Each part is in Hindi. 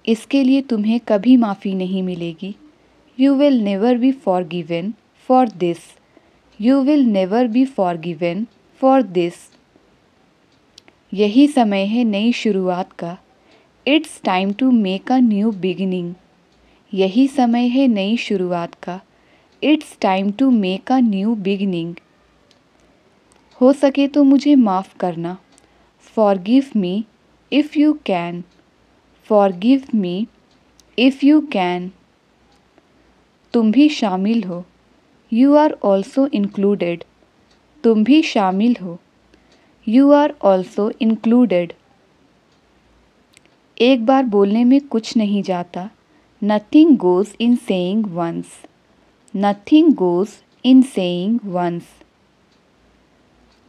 इसके लिए तुम्हें कभी माफ़ी नहीं मिलेगी। You will never be forgiven for this. You will never be forgiven for this. यही समय है नई शुरुआत का। It's time to make a new beginning. यही समय है नई शुरुआत का। It's time to make a new beginning. हो सके तो मुझे माफ़ करना। Forgive me if you can. Forgive me if you can. तुम भी शामिल हो। You are also included. तुम भी शामिल हो। You are also included. एक बार बोलने में कुछ नहीं जाता। Nothing goes in saying once. Nothing goes in saying once.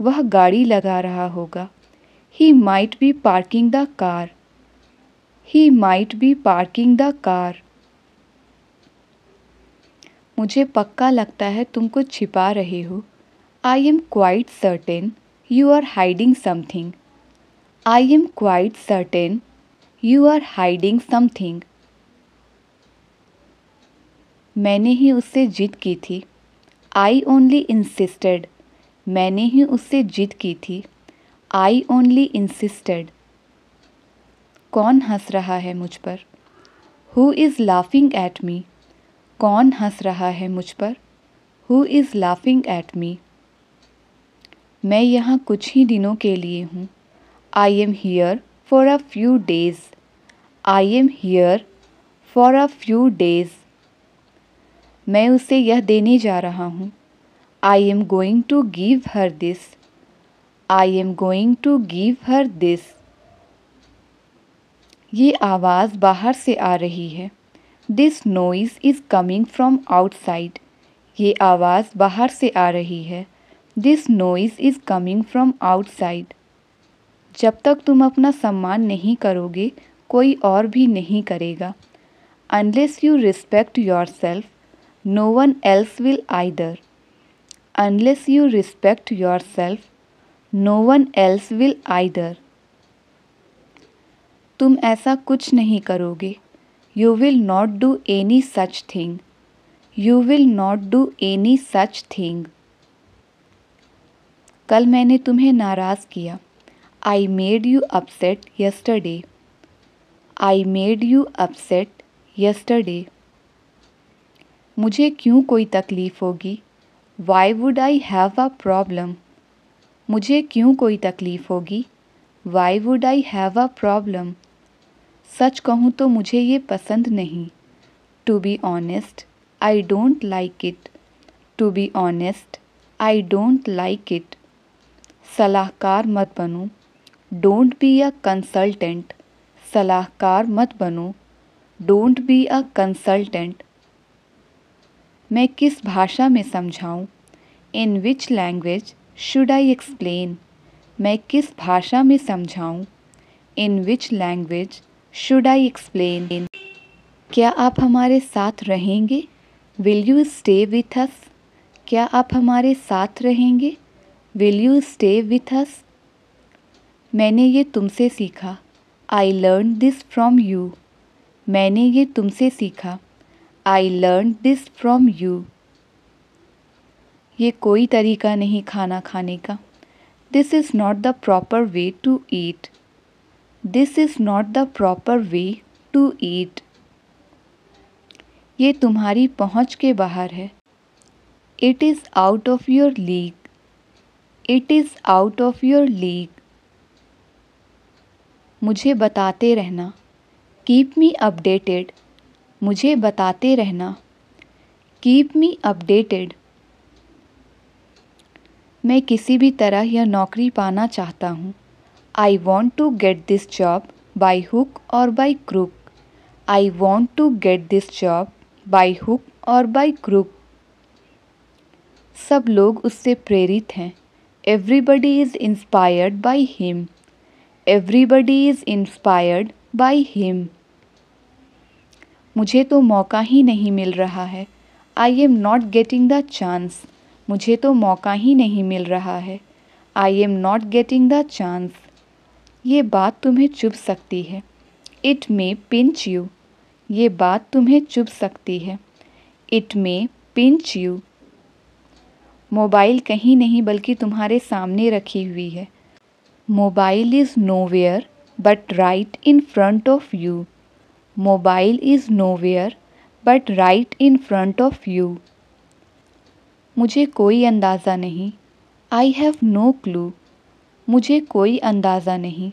वह गाड़ी लगा रहा होगा। He might be parking the car. He might be parking the car. मुझे पक्का लगता है तुम कुछ छिपा रहे हो। I am quite certain you are hiding something. I am quite certain you are hiding something. मैंने ही उससे जिद की थी। I only insisted. मैंने ही उससे जिद की थी। I only insisted. कौन हंस रहा है मुझ पर? Who is laughing at me? कौन हंस रहा है मुझ पर? Who is laughing at me? मैं यहाँ कुछ ही दिनों के लिए हूँ। I am here for a few days. I am here for a few days. मैं उसे यह देने जा रहा हूँ। I am going to give her this. I am going to give her this. ये आवाज़ बाहर से आ रही है। This noise is coming from outside. ये आवाज़ बाहर से आ रही है। This noise is coming from outside. जब तक तुम अपना सम्मान नहीं करोगे, कोई और भी नहीं करेगा। Unless you respect yourself, no one else will either. Unless you respect yourself, no one else will either. तुम ऐसा कुछ नहीं करोगे। You will not do any such thing. You will not do any such thing. कल मैंने तुम्हें नाराज़ किया। I made you upset yesterday. I made you upset yesterday. मुझे क्यों कोई तकलीफ़ होगी? Why would I have a problem? मुझे क्यों कोई तकलीफ़ होगी? Why would I have a problem? सच कहूँ तो मुझे ये पसंद नहीं। To be honest, I don't like it. To be honest, I don't like it. सलाहकार मत बनो। Don't be a consultant. सलाहकार मत बनो। Don't be a consultant. मैं किस भाषा में समझाऊँ? In which language should I explain? मैं किस भाषा में समझाऊँ? In which language should I explain? क्या आप हमारे साथ रहेंगे? Will you stay with us? क्या आप हमारे साथ रहेंगे? Will you stay with us? मैंने ये तुमसे सीखा। I learned this from you. मैंने ये तुमसे सीखा। I learned this from you. ये कोई तरीका नहीं खाना खाने का। This is not the proper way to eat. This is not the proper way to eat. ये तुम्हारी पहुँच के बाहर है। It is out of your league. It is out of your league. मुझे बताते रहना। Keep me updated. मुझे बताते रहना। Keep me updated. मैं किसी भी तरह यह नौकरी पाना चाहता हूँ। I want to get this job by hook or by crook. I want to get this job by hook or by crook. सब लोग उससे प्रेरित हैं। Everybody is inspired by him. Everybody is inspired by him. मुझे तो मौका ही नहीं मिल रहा है। I am not getting the chance. मुझे तो मौका ही नहीं मिल रहा है। I am not getting the chance. ये बात तुम्हें चुभ सकती है। इट मे पिंच यू, ये बात तुम्हें चुभ सकती है। It may pinch you, mobile कहीं नहीं बल्कि तुम्हारे सामने रखी हुई है। Mobile is nowhere but right in front of you. Mobile is nowhere but right in front of you. मुझे कोई अंदाज़ा नहीं, आई हैव नो क्लू। मुझे कोई अंदाज़ा नहीं,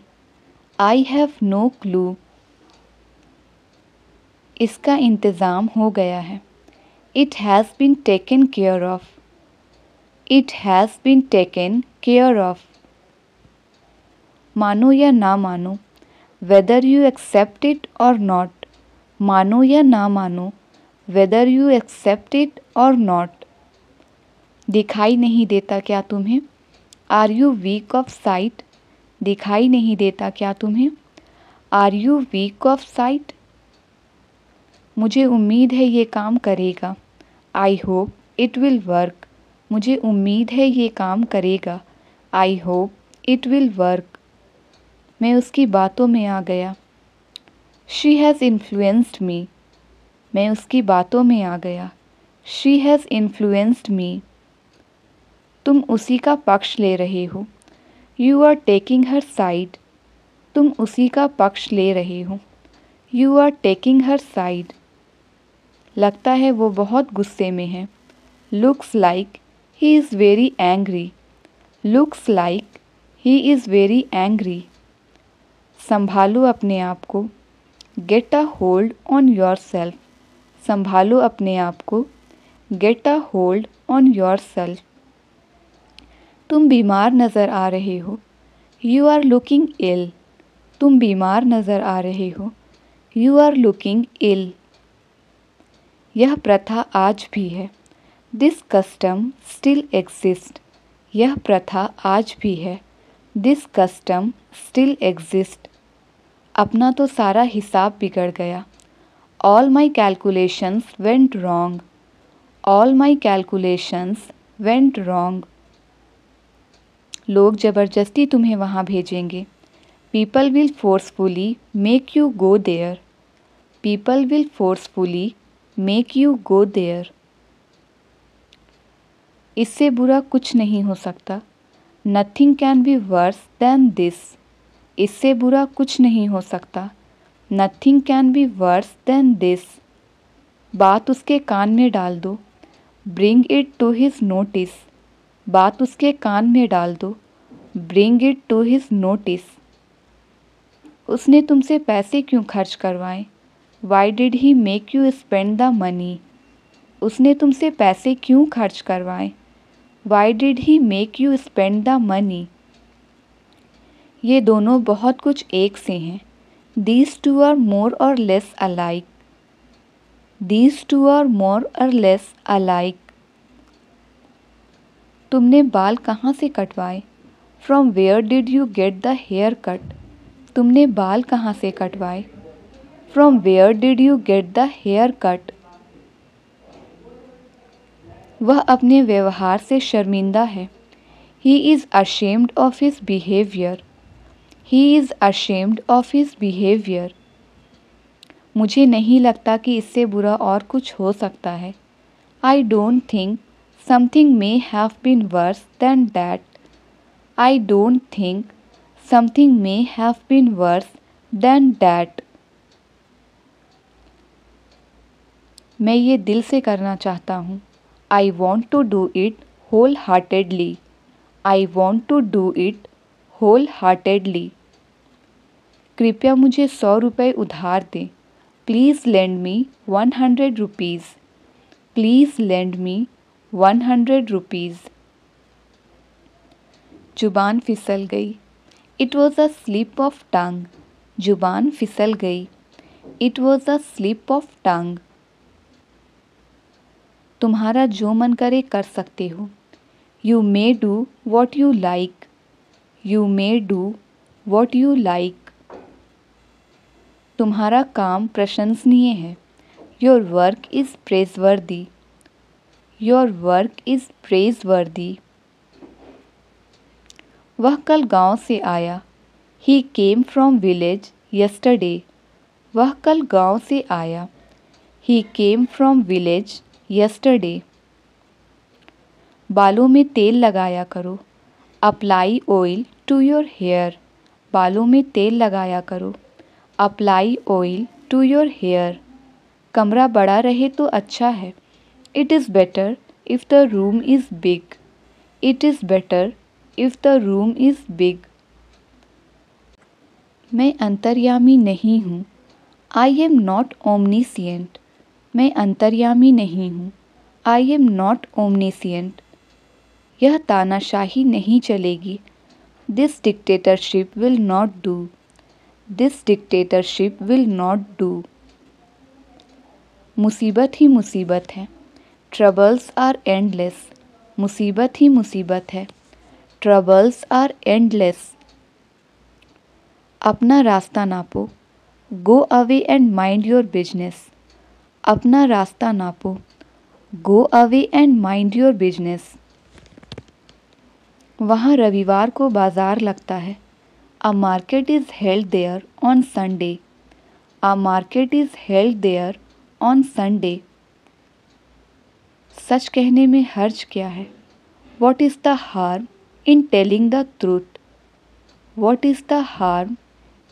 आई हैव नो क्लू। इसका इंतज़ाम हो गया है। It has been taken care of. It has been taken care of. मानो या ना मानो, whether you accept it or not. मानो या ना मानो, whether you accept it or not. दिखाई नहीं देता क्या तुम्हें? Are you weak of sight? दिखाई नहीं देता क्या तुम्हें? Are you weak of sight? मुझे उम्मीद है ये काम करेगा। I hope it will work. मुझे उम्मीद है ये काम करेगा। I hope it will work. मैं उसकी बातों में आ गया। She has influenced me. मैं उसकी बातों में आ गया। She has influenced me. तुम उसी का पक्ष ले रहे हो। You are taking her side. तुम उसी का पक्ष ले रहे हो। You are taking her side. लगता है वो बहुत गुस्से में है। Looks like he is very angry. Looks like he is very angry. संभालो अपने आप को। Get a hold on your self. संभालो अपने आप को। Get a hold on your self. तुम बीमार नज़र आ रहे हो। यू आर लुकिंग इल। तुम बीमार नज़र आ रहे हो। यू आर लुकिंग इल। यह प्रथा आज भी है। This custom still exist. यह प्रथा आज भी है। This custom still exist. अपना तो सारा हिसाब बिगड़ गया। All my calculations went wrong. All my calculations went wrong. लोग ज़बरदस्ती तुम्हें वहाँ भेजेंगे। People will forcefully make you go there. People will forcefully make you go there. इससे बुरा कुछ नहीं हो सकता। Nothing can be worse than this. इससे बुरा कुछ नहीं हो सकता। Nothing can be worse than this. बात उसके कान में डाल दो। Bring it to his notice. बात उसके कान में डाल दो। Bring it to his notice. उसने तुमसे पैसे क्यों खर्च करवाए? Why did he make you spend the money? उसने तुमसे पैसे क्यों खर्च करवाए? Why did he make you spend the money? ये दोनों बहुत कुछ एक से हैं। These two are more or less alike. These two are more or less alike. तुमने बाल कहाँ से कटवाए? From where did you get the haircut? तुमने बाल कहाँ से कटवाए? From where did you get the haircut? वह अपने व्यवहार से शर्मिंदा है। He is ashamed of his behavior. He is ashamed of his behavior. मुझे नहीं लगता कि इससे बुरा और कुछ हो सकता है। I don't think something may have been worse than that. I don't think something may have been worse than that. मैं ये दिल से करना चाहता हूँ। I want to do it wholeheartedly. I want to do it wholeheartedly. कृपया मुझे 100 रुपये उधार दें। Please lend me 100 rupees. Please lend me 100 rupees. जुबान फिसल गई। It was a slip of tongue. जुबान फिसल गई। It was a slip of tongue. तुम्हारा जो मन करे कर सकते हो। You may do what you like. You may do what you like. तुम्हारा काम प्रशंसनीय है। Your work is praiseworthy. Your work is praiseworthy. वह कल गांव से आया। He came from village yesterday. वह कल गांव से आया। He came from village yesterday. बालों में तेल लगाया करो। Apply oil to your hair. बालों में तेल लगाया करो। Apply oil to your hair. कमरा बड़ा रहे तो अच्छा है। It is better if the room is big. It is better if the room is big. मैं अंतर्यामी नहीं हूँ। I am not omniscient. मैं अंतर्यामी नहीं हूँ। I am not omniscient. यह तानाशाही नहीं चलेगी। This dictatorship will not do. This dictatorship will not do. मुसीबत ही मुसीबत है। Troubles are endless. मुसीबत ही मुसीबत है। Troubles are endless. अपना रास्ता नापो। Go away and mind your business. अपना रास्ता नापो। Go away and mind your business. वहाँ रविवार को बाजार लगता है। A market is held there on Sunday. A market is held there on Sunday. सच कहने में हर्ज क्या है? What is the harm in telling the truth? What is the harm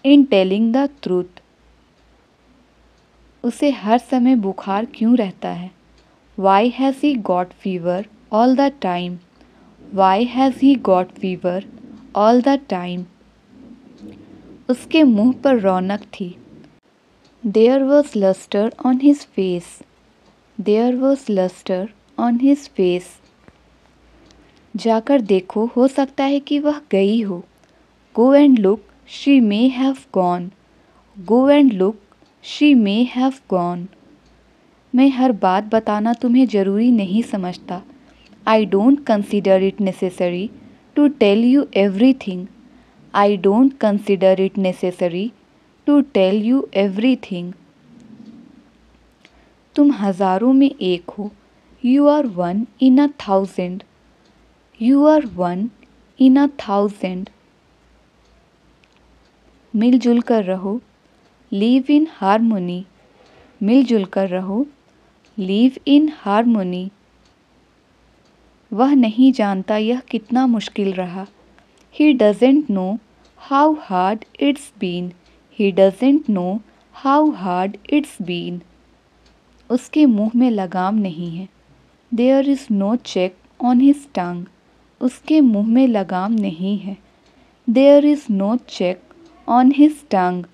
in telling the truth? उसे हर समय बुखार क्यों रहता है? Why has he got fever all the time? Why has he got fever all the time? उसके मुंह पर रौनक थी। There was luster on his face. There was luster on his face. जाकर देखो, हो सकता है कि वह गई हो। Go and look, she may have gone. Go and look, she may have gone. मैं हर बात बताना तुम्हें ज़रूरी नहीं समझता। I don't consider it necessary to tell you everything. I don't consider it necessary to tell you everything. तुम हज़ारों में एक हो। You are one in 1,000. You are one in 1,000. मिलजुल कर रहो। Live in harmony. मिलजुल कर रहो। Live in harmony. वह नहीं जानता यह कितना मुश्किल रहा। He doesn't know how hard it's been. He doesn't know how hard it's been. उसके मुंह में लगाम नहीं है। There is no check on his tongue. उसके मुंह में लगाम नहीं है। There is no check on his tongue.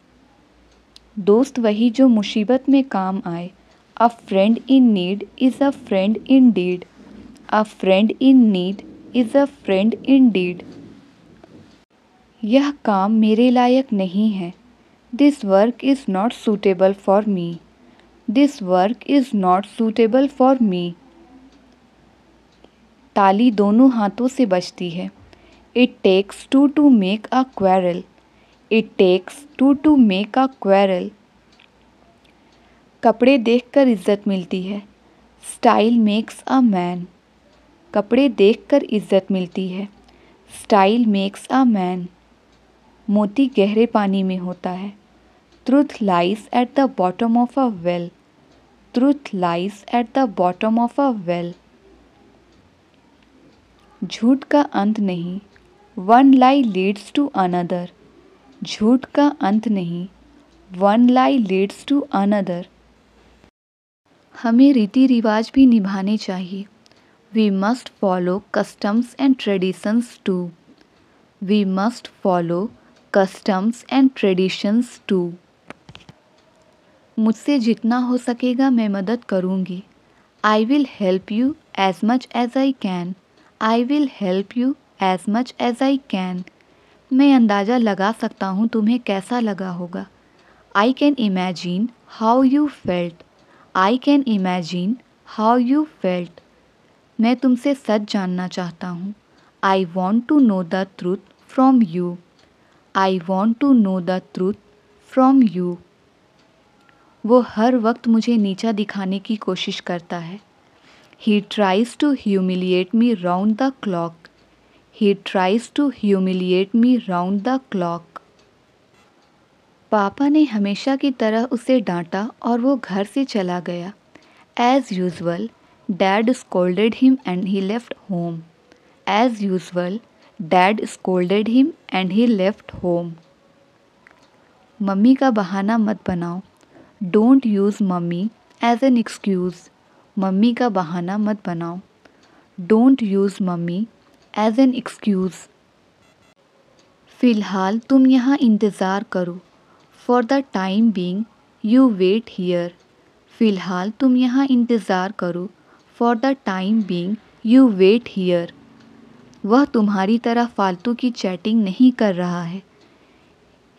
दोस्त वही जो मुसीबत में काम आए। A friend in need is a friend indeed. A friend in need is a friend indeed. यह काम मेरे लायक नहीं है। This work is not suitable for me. This work is not suitable for me. ताली दोनों हाथों से बजती है। It takes two to make a quarrel. It takes two to make a quarrel. कपड़े देखकर इज्जत मिलती है। Style makes a man. कपड़े देखकर इज्जत मिलती है। Style makes a man. मोती गहरे पानी में होता है। Truth lies at the bottom of a well. Truth lies at the bottom of a well. झूठ का अंत नहीं। One lie leads to another. झूठ का अंत नहीं। One lie leads to another. हमें रीति रिवाज भी निभाने चाहिए। We must follow customs and traditions too. We must follow customs and traditions too. मुझसे जितना हो सकेगा मैं मदद करूँगी। I will help you as much as I can. I will help you as much as I can. मैं अंदाज़ा लगा सकता हूँ तुम्हें कैसा लगा होगा। I can imagine how you felt. I can imagine how you felt. मैं तुमसे सच जानना चाहता हूँ। I want to know the truth from you. I want to know the truth from you. वो हर वक्त मुझे नीचा दिखाने की कोशिश करता है। He tries to humiliate me round the clock. He tries to humiliate me round the clock. पापा ने हमेशा की तरह उसे डांटा और वो घर से चला गया। As usual, Dad scolded him and he left home. As usual, Dad scolded him and he left home. Mummy का बहाना मत बनाओ। Don't use mummy as an excuse. Mummy का बहाना मत बनाओ। Don't use mummy as an excuse. फ़िलहाल तुम यहाँ इंतज़ार करो। For the time being, you wait here. फ़िलहाल तुम यहाँ इंतज़ार करो। For the time being, you wait here. वह तुम्हारी तरह फालतू की चैटिंग नहीं कर रहा है।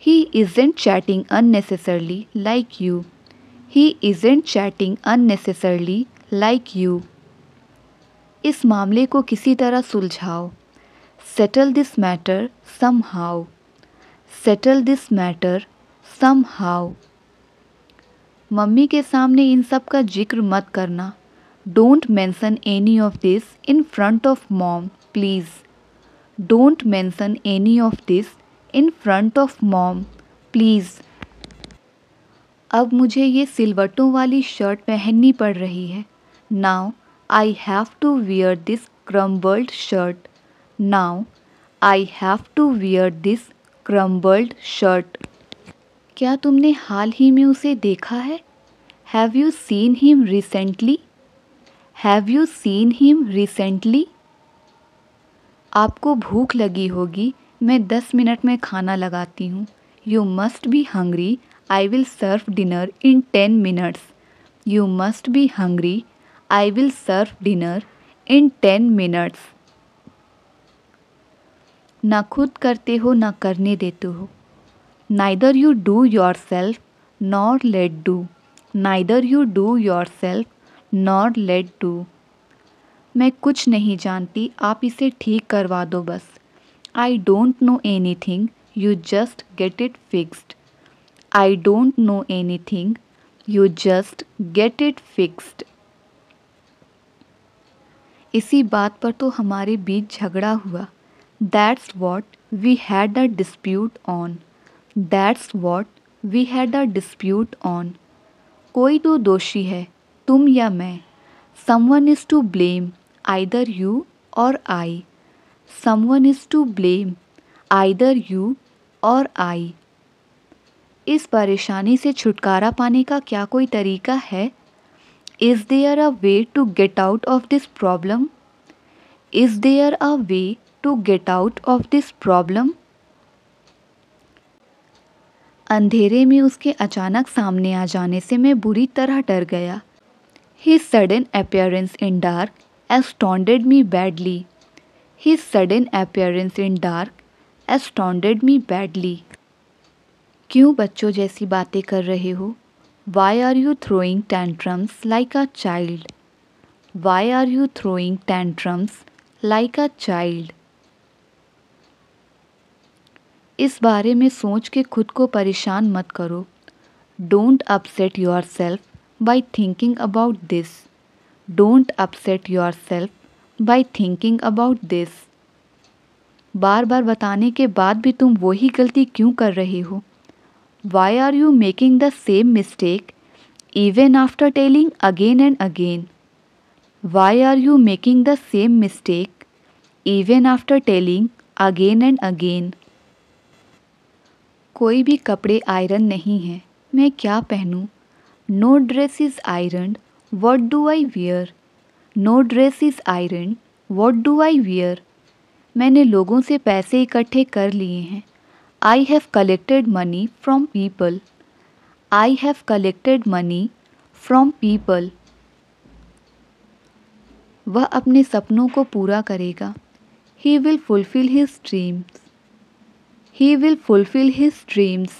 He isn't chatting unnecessarily like you. He isn't chatting unnecessarily like you. इस मामले को किसी तरह सुलझाओ। Settle this matter somehow. Settle this matter somehow. Mummy के सामने इन सब का जिक्र मत करना। Don't mention any of this in front of mom, please. Don't mention any of this in front of mom, please. अब मुझे ये सिलवटों वाली शर्ट पहननी पड़ रही है। Now I have to wear this crumpled shirt. Now I have to wear this crumpled shirt. क्या तुमने हाल ही में उसे देखा है? Have you seen him recently? Have you seen him recently? आपको भूख लगी होगी, मैं 10 मिनट में खाना लगाती हूँ। You must be hungry. I will serve dinner in 10 minutes. You must be hungry. I will serve dinner in 10 minutes. ना खुद करते हो ना करने देते हो। Neither you do yourself nor let do. Neither you do yourself nor let do. मैं कुछ नहीं जानती, आप इसे ठीक करवा दो बस। I don't know anything, you just get it fixed. I don't know anything, you just get it fixed. इसी बात पर तो हमारे बीच झगड़ा हुआ। That's what we had a dispute on. That's what we had a dispute on. कोई तो दोषी है, तुम या मैं। Someone is to blame, either you or I. Someone is to blame, either you or I. इस परेशानी से छुटकारा पाने का क्या कोई तरीका है? Is there a way to get out of this problem? Is there a way to get out of this problem? अंधेरे में उसके अचानक सामने आ जाने से मैं बुरी तरह डर गया। His sudden appearance in dark astounded me badly. His sudden appearance in dark astounded me badly. क्यों बच्चों जैसी बातें कर रहे हो? Why are you throwing tantrums like a child? Why are you throwing tantrums like a child? इस बारे में सोच के खुद को परेशान मत करो। Don't upset yourself by thinking about this. Don't upset yourself by thinking about this. बार बार बताने के बाद भी तुम वही गलती क्यों कर रहे हो? Why are you making the same mistake even after telling again and again? Why are you making the same mistake even after telling again and again? कोई भी कपड़े आयरन नहीं हैं, मैं क्या पहनूं? No dress is ironed, what do I wear? No dress is ironed, what do I wear? मैंने लोगों से पैसे इकट्ठे कर लिए हैं। I have collected money from people. I have collected money from people. वह अपने सपनों को पूरा करेगा। He will fulfill his dreams. He will fulfill his dreams.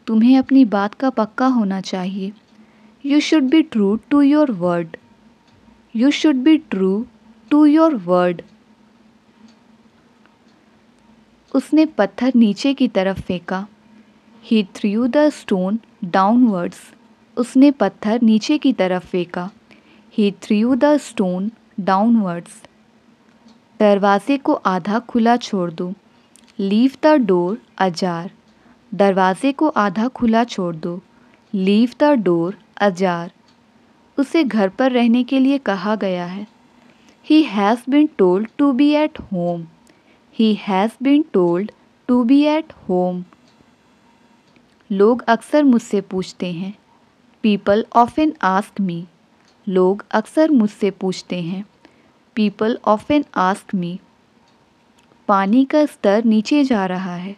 तुम्हें अपनी बात का पक्का होना चाहिए। You should be true to your word. You should be true to your word. उसने पत्थर नीचे की तरफ फेंका। He threw the stone downwards. उसने पत्थर नीचे की तरफ फेंका। He threw the stone downwards. दरवाजे को आधा खुला छोड़ दो। लीव द डोर अजार, दरवाजे को आधा खुला छोड़ दो। लीव द डोर अजार, उसे घर पर रहने के लिए कहा गया है। He has been told to be at home. He has been told to be at home. लोग अक्सर मुझसे पूछते हैं। People often ask me. लोग अक्सर मुझसे पूछते हैं। People often ask me. पानी का स्तर नीचे जा रहा है।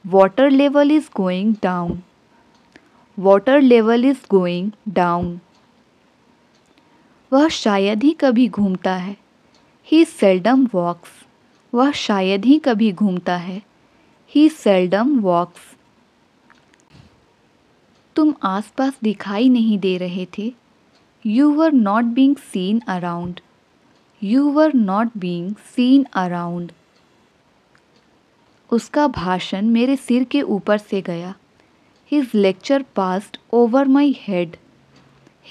Water level is going down. Water level is going down. वह शायद ही कभी घूमता है। He seldom walks. वह शायद ही कभी घूमता है। He seldom walks. तुम आसपास दिखाई नहीं दे रहे थे। You were not being seen around. You were not being seen around. उसका भाषण मेरे सिर के ऊपर से गया। His lecture passed over my head.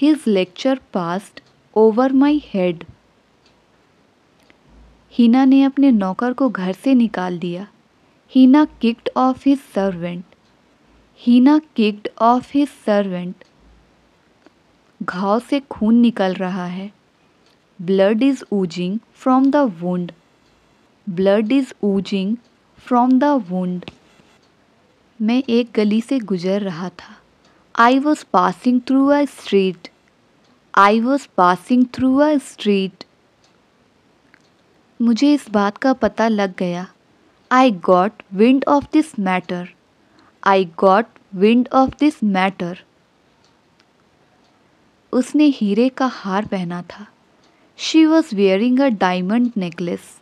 His lecture passed over my head. हीना ने अपने नौकर को घर से निकाल दिया। Heena kicked off his servant. Heena kicked off his servant. घाव से खून निकल रहा है। Blood is oozing from the wound. Blood is oozing from the wound. मैं एक गली से गुजर रहा था। I was passing through a street. I was passing through a street. मुझे इस बात का पता लग गया। I got wind of this matter. I got wind of this matter. उसने हीरे का हार पहना था। She was wearing a diamond necklace.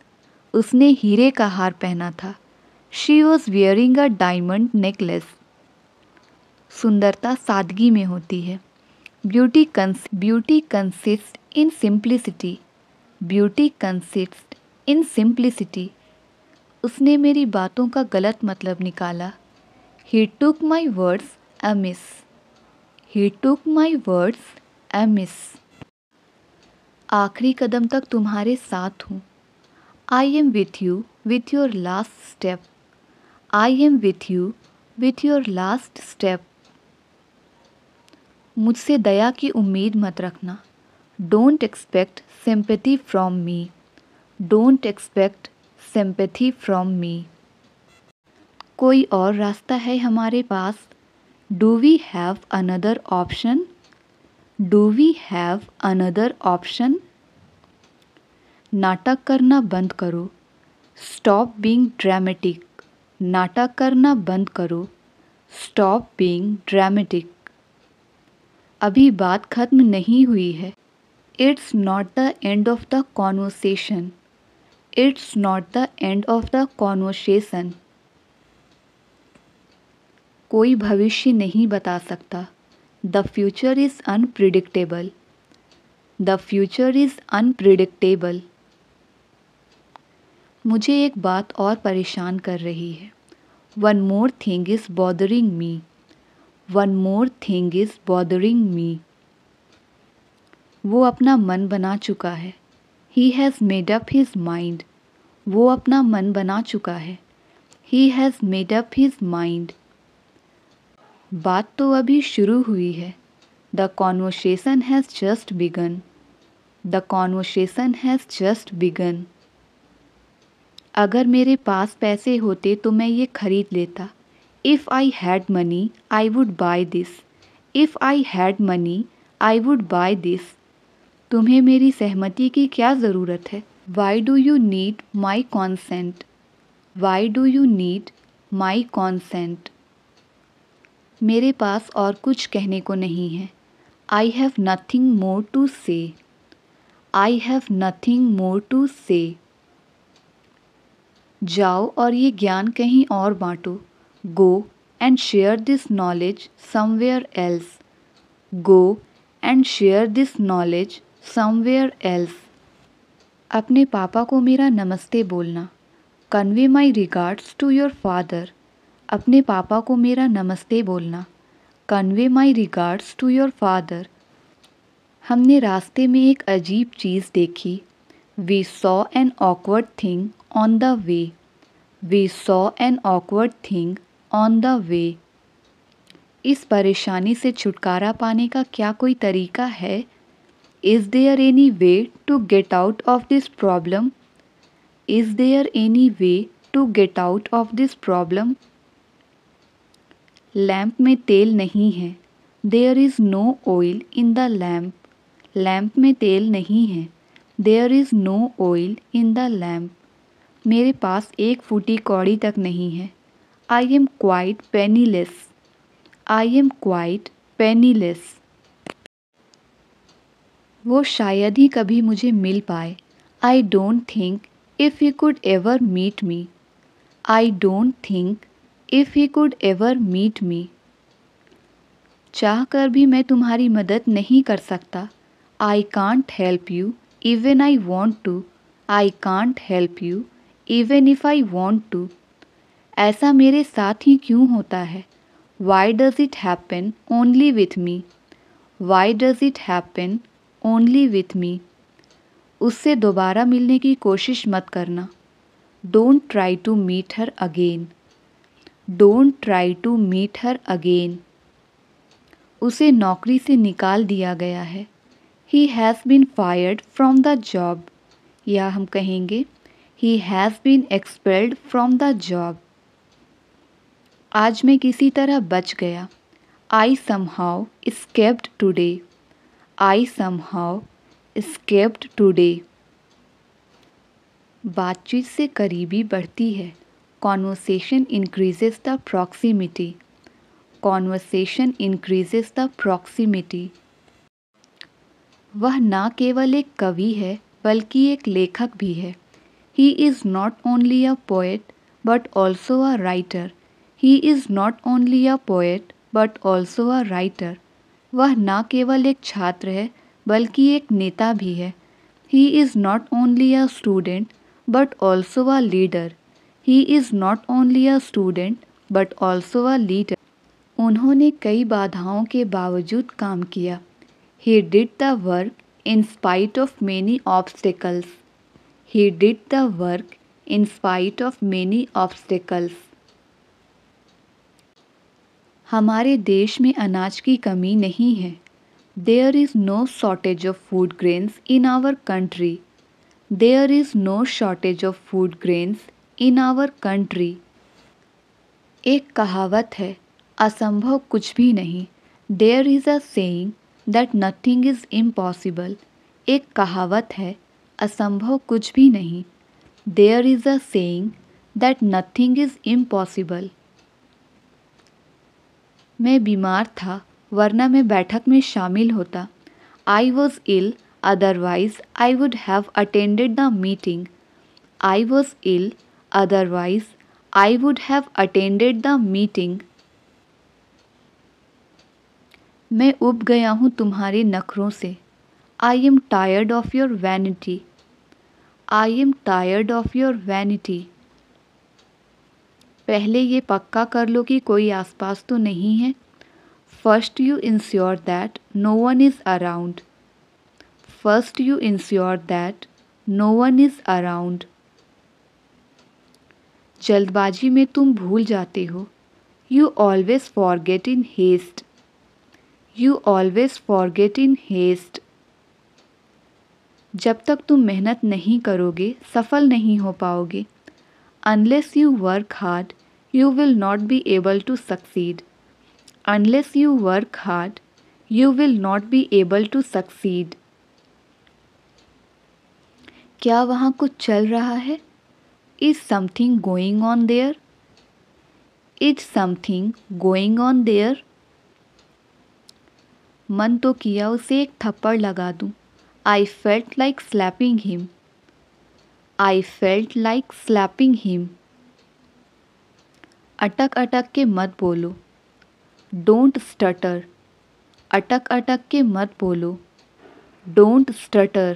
उसने हीरे का हार पहना था। She was wearing a diamond necklace. सुंदरता सादगी में होती है। Beauty consist in simplicity. Beauty consist in simplicity. उसने मेरी बातों का गलत मतलब निकाला। He took my words amiss. He took my words amiss. आखिरी कदम तक तुम्हारे साथ हूँ। I am with you with your last step. I am with you with your last step. मुझसे दया की उम्मीद मत रखना। Don't expect sympathy from me. Don't expect sympathy from me. कोई और रास्ता है हमारे पास? Do we have another option? Do we have another option? नाटक करना बंद करो। Stop being dramatic. नाटक करना बंद करो। Stop being dramatic. अभी बात खत्म नहीं हुई है। It's not the end of the conversation. It's not the end of the conversation. कोई भविष्य नहीं बता सकता। The future is unpredictable. The future is unpredictable. मुझे एक बात और परेशान कर रही है। One more thing is bothering me. One more thing is bothering me. वो अपना मन बना चुका है। He has made up his mind. वो अपना मन बना चुका है। He has made up his mind. बात तो अभी शुरू हुई है। The conversation has just begun. The conversation has just begun. अगर मेरे पास पैसे होते तो मैं ये खरीद लेता। If I had money, I would buy this. If I had money, I would buy this. तुम्हें मेरी सहमति की क्या ज़रूरत है? Why do you need my consent? Why do you need my consent? मेरे पास और कुछ कहने को नहीं है। I have nothing more to say. I have nothing more to say. जाओ और ये ज्ञान कहीं और बांटो। Go and share this knowledge somewhere else. Go and share this knowledge somewhere else. अपने पापा को मेरा नमस्ते बोलना। Convey my regards to your father. अपने पापा को मेरा नमस्ते बोलना। Convey my regards to your father. हमने रास्ते में एक अजीब चीज़ देखी। We saw an awkward thing on the way. We saw an awkward thing on the way. इस परेशानी से छुटकारा पाने का क्या कोई तरीका है? Is there any way to get out of this problem? Is there any way to get out of this problem? Lamp में तेल नहीं है। There is no oil in the lamp. Lamp में तेल नहीं है। There is no oil in the lamp. मेरे पास एक फूटी कौड़ी तक नहीं है। I am quite penniless. I am quite penniless. वो शायद ही कभी मुझे मिल पाए। I don't think if he could ever meet me. I don't think if he could ever meet me. चाह कर भी मैं तुम्हारी मदद नहीं कर सकता। I can't help you even I want to. I can't help you even if I want to. ऐसा मेरे साथ ही क्यों होता है? Why does it happen only with me? Why does it happen only with me? उससे दोबारा मिलने की कोशिश मत करना। Don't try to meet her again. Don't try to meet her again. उसे नौकरी से निकाल दिया गया है। He has been fired from the job. या हम कहेंगे he has been expelled from the job. आज मैं किसी तरह बच गया। I somehow escaped today. I somehow escaped today. बातचीत से करीबी बढ़ती है। Conversation increases the proximity. Conversation increases the proximity. वह न केवल एक कवि है बल्कि एक लेखक भी है। He is not only a poet but also a writer. He is not only a poet but also a writer. वह न केवल एक छात्र है बल्कि एक नेता भी है। He is not only a student but also a leader. He is not only a student but also a leader. उन्होंने कई बाधाओं के बावजूद काम किया। He did the work in spite of many obstacles. He did the work in spite of many obstacles. हमारे देश में अनाज की कमी नहीं है। There is no shortage of food grains in our country. There is no shortage of food grains in our country. एक कहावत है, असंभव कुछ भी नहीं। There is a saying that nothing is impossible. एक कहावत है, असंभव कुछ भी नहीं। There is a saying that nothing is impossible. मैं बीमार था वरना मैं बैठक में शामिल होता। I was ill, otherwise I would have attended the meeting. I was ill, otherwise I would have attended the meeting. मैं ऊब गया हूँ तुम्हारे नखरों से। I am tired of your vanity. I am tired of your vanity. पहले ये पक्का कर लो कि कोई आसपास तो नहीं है। First you ensure that no one is around. First you ensure that no one is around. जल्दबाजी में तुम भूल जाते हो। You always forget in haste. You always forget in haste. जब तक तुम मेहनत नहीं करोगे सफल नहीं हो पाओगे। Unless you work hard, you will not be able to succeed. Unless you work hard, you will not be able to succeed. क्या वहाँ कुछ चल रहा है? Is something going on there? Is something going on there? मन तो किया उसे एक थप्पड़ लगा दूं। I felt like slapping him. I felt like slapping him. अटक अटक के मत बोलो। Don't stutter. अटक अटक के मत बोलो। Don't stutter.